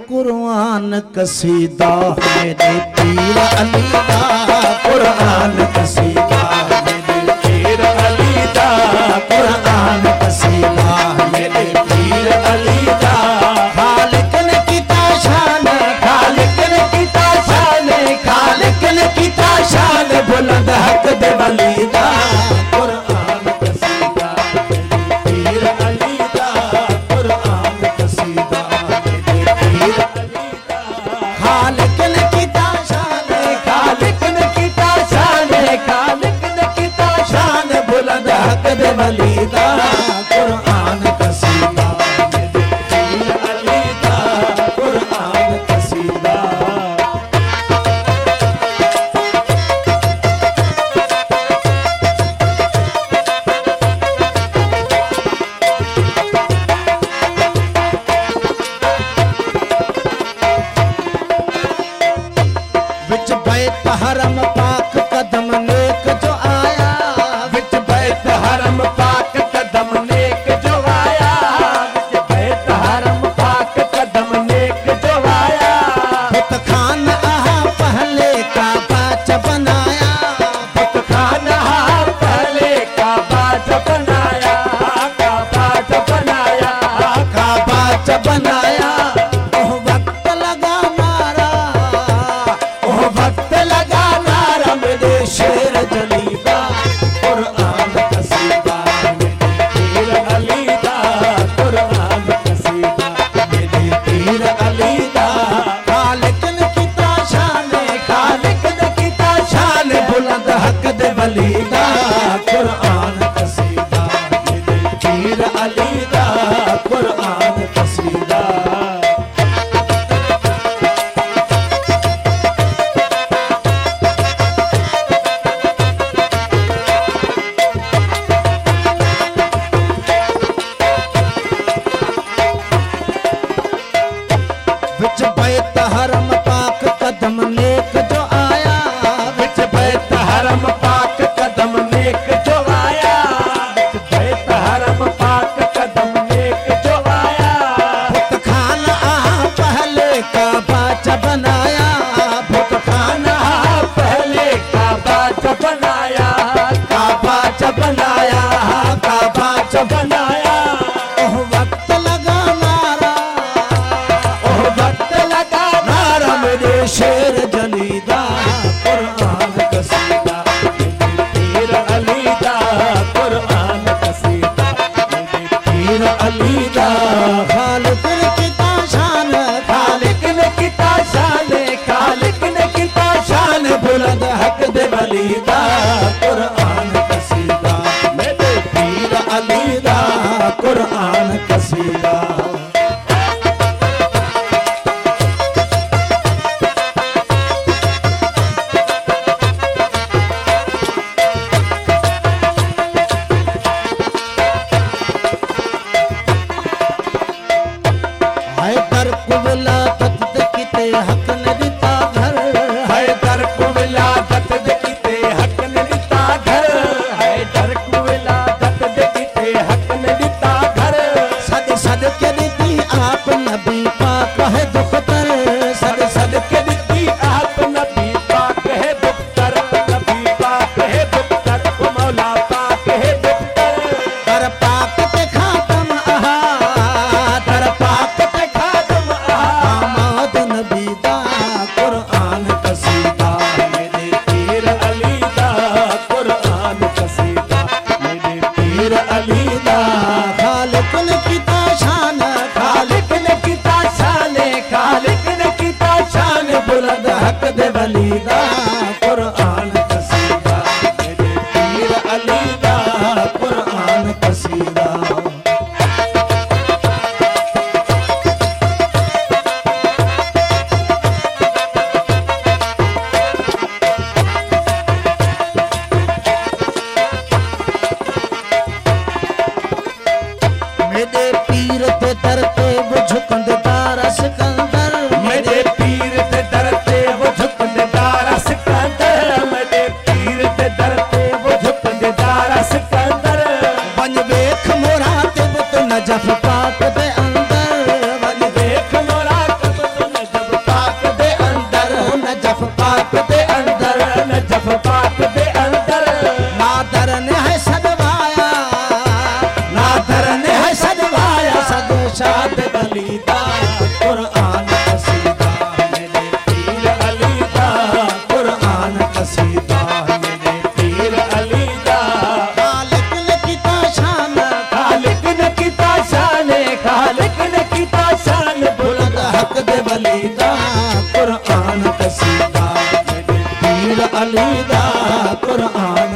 कुरान कसीदा मेरे पीर अली दा, कुरान कसीदा मेरे पीर अली दा, कुरान कसीदा मेरे पीर अली दा। खालिक ने कीता शान, खालिक ने कीता शान, खालिक ने कीता शान बुलंद हक दे वली दा, कुरान कसीदा मेरे पीर अली दा, कुरान कसीदा मेरे पीर अली दा। खालिक ने कीता शान, खालिक ने कीता शान, खालिक ने कीता शान बुलंद हक दे वली दा, कुरान कसीदा मेरे पीर अली दा, कुरान कसीदा। विच बैत हरम पाक कदम नेक जो आया, विच बैत हरम पाक कदम नेक जो आया, विच बैत हरम पाक कदम नेक जो आया। बुत खान आहा पहले का बाच बनाया, बुत खान आहा पहले का बाच बनाया, का बाच बनाया, का बाच बनाया। ओह वक्त लगा मारा, ओह वक्त लगा नारा मेरे शेर जलीदा, कुरान कसीदा मेरे पीर अली दा, कुरान कसीदा मेरे पीर अली दा। खालिक ने कीता शान, खालिक ने कीता शान बुलंद हक दे वली दा, कुरान कसीदा मेरे पीर अली दा, कुरान कसीदा। विच बैत हरम पाक कदम नेक जो आया, विच बैत हरम पाक कदम नेक जो आया, विच बैत हरम पाक कदम नेक जो आया। बुत खान आहा पहले का बाच बनाया, बुत खान आहा पहले का बाच बनाया, का बाच बनाया, का बाच बनाया। ओह वक्त लगा नारा, ओह वक्त लगा नारा मेरे शेर जलीदा, कुरान कसीदा मेरे पीर अली दा, कुरान कसीदा मेरे पीर अली दा। खालिक ने कीता शान, खालिक ने कीता शान, खालिक ने कीता शान बुलंद हक दे वली दा, कुरान कसीदा मेरे पीर अली दा, कुरान कसीदा। हाय दर कुबला तत किते हक ने दिता घर, हाय दर कुबला तत किते हक ने दिता घर, हाय दर कुबला तत किते हक ने दिता घर। सद सद के दी आप नबी पाक है दुखतर, सद सद के दी आप नबी पाक है दुखतर, नबी पाक है दुखतर, ओ मौला पाक है दुखतर। कर पाक ते खातम आहा, कर पाक ते खातम आहा, आमद नबी दा, कुरान कसीदा मेरे पीर अली दा, कुरान कसीदा मेरे पीर अली दा। खालिक ने कीता शान, खालिक ने कीता शान, खालिक कुरान कसीदा मेरे पीर अली दा कुरान कसीदा मेरे पीर अली दा खालिक ने किता शान खालिक ने किता शान खालिक ने किता शान बुलंद हक दे वली दा कुरान कसीदा मेरे पीर अली दा कुरान